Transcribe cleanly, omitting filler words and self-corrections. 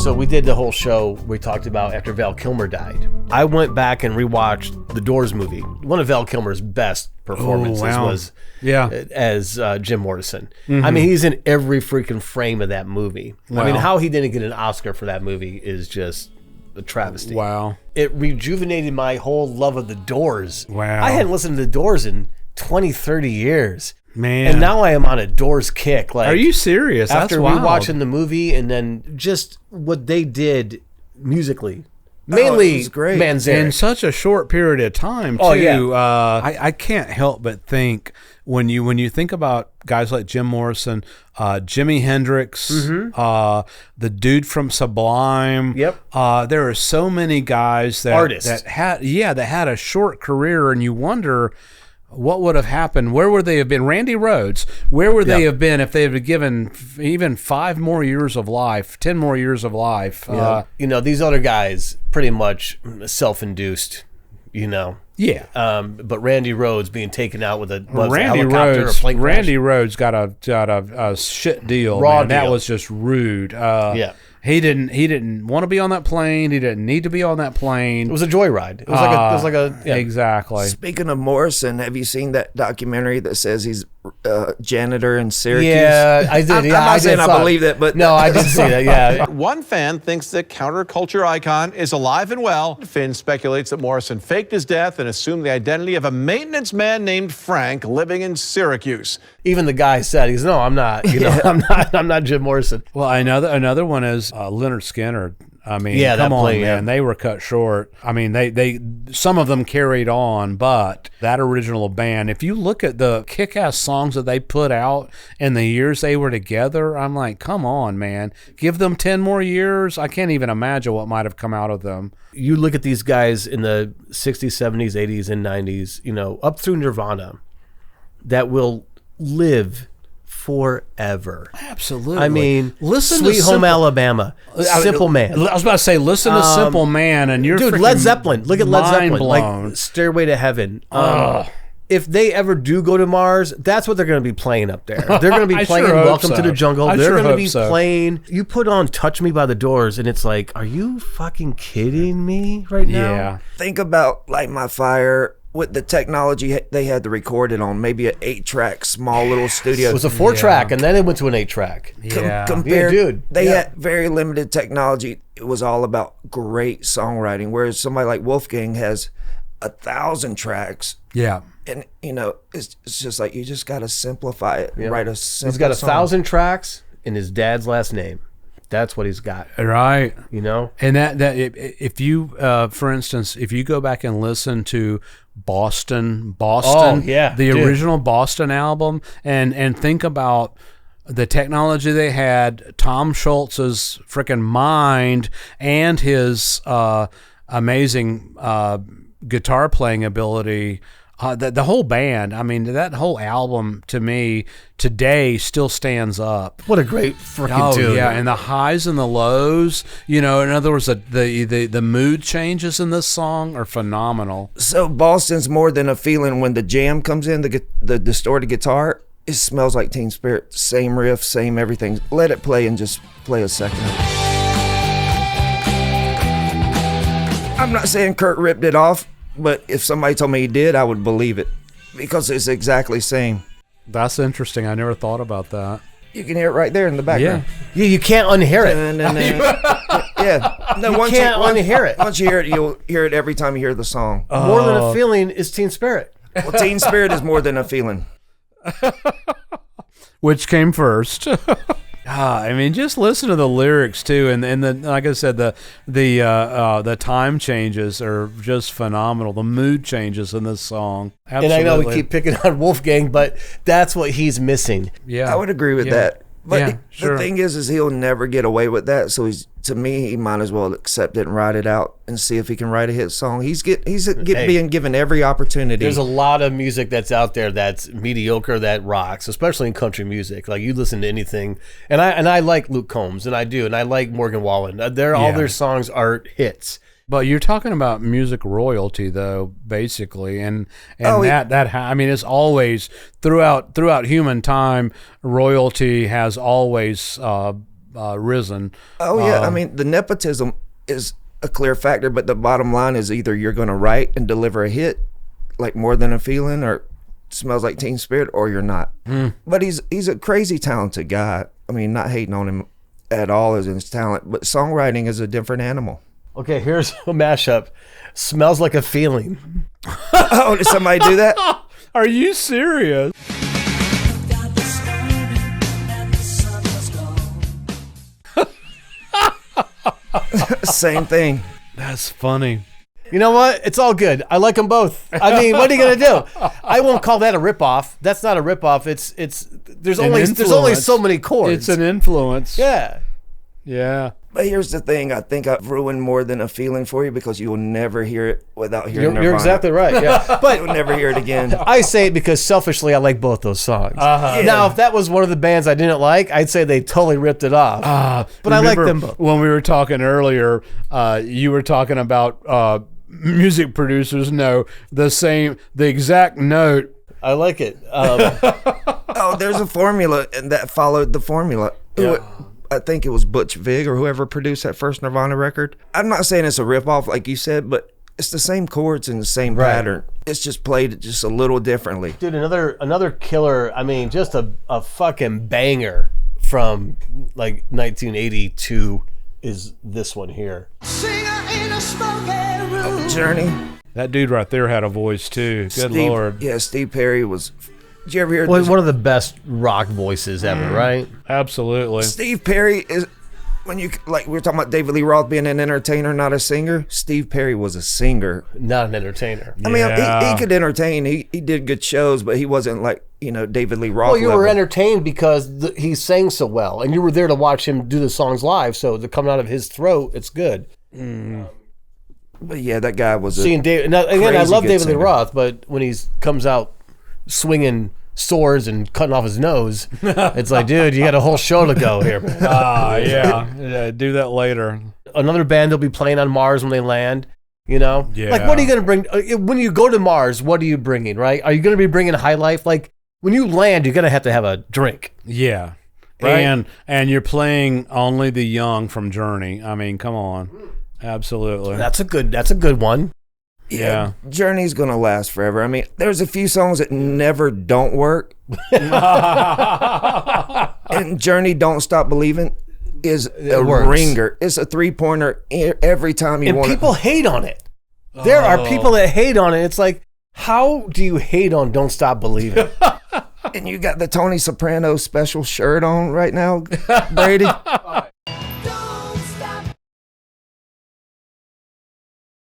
So we did the whole show we talked about after Val Kilmer died. I went back and rewatched the Doors movie. One of Val Kilmer's best performances was as Jim Morrison. I mean, he's in every freaking frame of that movie. Wow. I mean, how he didn't get an Oscar for that movie is just a travesty. Wow. It rejuvenated my whole love of the Doors. Wow. I hadn't listened to the Doors in 20, 30 years. Man. And now I am on a Doors kick. Like, are you serious? After That's rewatching the movie and then just what they did musically. Mainly Manzarek. In such a short period of time, too. Oh, yeah. I can't help but think when you think about guys like Jim Morrison, Jimi Hendrix, the dude from Sublime. Yep. There are so many guys that had a short career, and you wonder what would have happened. Where would they have been? Randy Rhoads, where would they have been if they had been given even 5 more years of life, 10 more years of life? These other guys pretty much self-induced, Yeah. But Randy Rhoads being taken out with a Randy helicopter or plane crash. Randy Rhoads got a shit deal. Raw man. deal. That was just rude. He didn't want to be on that plane. He didn't need to be on that plane. It was a joyride. It was like a exactly. Speaking of Morrison, have you seen that documentary that says he's janitor in Syracuse? Yeah, I did. I'm not saying I believe that, but no, I did see that. Yeah. One fan thinks the counterculture icon is alive and well. Finn speculates that Morrison faked his death and assumed the identity of a maintenance man named Frank living in Syracuse. Even the guy said, "He's no, I'm not. I'm not Jim Morrison." Well, another one is Lynyrd Skynyrd. I mean, come on, man. Yeah. They were cut short. I mean, they some of them carried on, but that original band, if you look at the kick-ass songs that they put out in the years they were together, I'm like, come on, man. Give them 10 more years. I can't even imagine what might have come out of them. You look at these guys in the 60s, 70s, 80s, and 90s, up through Nirvana, that will live forever. Absolutely. I mean, listen Sweet to Home Alabama, Simple Man. I was about to say, listen to Simple Man, and you're dude. Led Zeppelin. Look at Led Zeppelin. Blown. Like Stairway to Heaven. If they ever do go to Mars, that's what they're going to be playing up there. They're going to be playing Welcome to the Jungle. They're going to be playing. You put on Touch Me by the Doors, and it's like, are you fucking kidding me right now? Yeah. Think about Light My Fire. With the technology they had to record it on, maybe an 8-track, small little studio. It was a 4-track, and then it went to an 8-track. Compared, they had very limited technology. It was all about great songwriting, whereas somebody like Wolfgang has 1,000 tracks. Yeah. And, it's just like, you just got to simplify it. Yeah. Write a simple He's got 1,000 song. tracks in his dad's last name. That's what he's got. Right. And that if you, for instance, if you go back and listen to Boston, the original Boston album, and think about the technology they had, Tom Schultz's freaking mind, and his amazing guitar playing ability. The whole band, I mean, that whole album to me today still stands up. What a great freaking tune. Yeah, and the highs and the lows, in other words, the mood changes in this song are phenomenal. So Boston's more than a feeling. When the jam comes in, the distorted guitar, it smells like Teen Spirit. Same riff, same everything. Let it play and just play a second. I'm not saying Kurt ripped it off, but if somebody told me he did, I would believe it because it's exactly the same. That's interesting. I never thought about that. You can hear it right there in the background. Yeah, you can't unhear it. Yeah. No, you can't unhear it. Once you hear it, you'll hear it every time you hear the song. More than a feeling is Teen Spirit. Well, Teen Spirit is more than a feeling. Which came first? I mean, just listen to the lyrics too, and the like I said, the time changes are just phenomenal. The mood changes in this song. Absolutely. And I know we keep picking on Wolfgang, but that's what he's missing. Yeah, I would agree with that. But the thing is he'll never get away with that. So to me, he might as well accept it and ride it out and see if he can write a hit song. He's being given every opportunity. There's a lot of music that's out there that's mediocre that rocks, especially in country music. Like you listen to anything, and I like Luke Combs, and I like Morgan Wallen. All their songs are hits. But you're talking about music royalty, though, basically, and I mean, it's always throughout human time, royalty has always risen. Oh yeah, I mean the nepotism is a clear factor, but the bottom line is either you're going to write and deliver a hit like More Than a Feeling or Smells Like Teen Spirit, or you're not. But he's a crazy talented guy. I mean, not hating on him at all as his talent, but songwriting is a different animal. Okay, here's a mashup. Smells Like a Feeling. Oh, did somebody do that? Are you serious? Same thing. That's funny. You know what? It's all good. I like them both. I mean, what are you gonna do? I won't call that a ripoff. That's not a ripoff. There's only so many chords. It's an influence. Yeah. Yeah. But here's the thing. I think I've ruined More Than a Feeling for you because you will never hear it without hearing Nirvana. You're exactly right. Yeah. But you'll never hear it again. I say it because selfishly I like both those songs. Yeah. Now, if that was one of the bands I didn't like, I'd say they totally ripped it off. But I like them both. When we were talking earlier, you were talking about music producers know the exact note. I like it. Oh, there's a formula, and that followed the formula. Yeah. I think it was Butch Vig or whoever produced that first Nirvana record. I'm not saying it's a ripoff like you said, but it's the same chords and the same pattern. It's just played just a little differently. Dude, another killer, I mean, just a fucking banger from like 1982 is this one here. Journey. That dude right there had a voice too. Good Lord. Yeah, Steve Perry was... Did you ever hear one of the best rock voices ever, right? Absolutely. Steve Perry is... When you, like, we were talking about David Lee Roth being an entertainer, not a singer. Steve Perry was a singer. Not an entertainer. I mean, he could entertain. He did good shows, but he wasn't like, David Lee Roth. Well, you were entertained because he sang so well, and you were there to watch him do the songs live, so they're coming out of his throat, it's good. But yeah, that guy was seeing David. Now, again, I love David Lee Roth, but when he comes out swinging swords and cutting off his nose, it's like, dude, you got a whole show to go here. Yeah, do that later. Another band they'll be playing on Mars when they land. Yeah. Like, what are you going to bring when you go to Mars? What are you bringing? Right? Are you going to be bringing high life? Like, when you land, you're going to have a drink. Yeah. Right? And you're playing Only the Young from Journey. I mean, come on. Absolutely. That's a good one. Yeah. Journey's gonna last forever. I mean, there's a few songs that never don't work. And Journey, Don't Stop Believin' is a ringer. It's a 3-pointer every time you want it. And people hate on it. There are people that hate on it. It's like, how do you hate on Don't Stop Believin'? And you got the Tony Soprano special shirt on right now, Brady.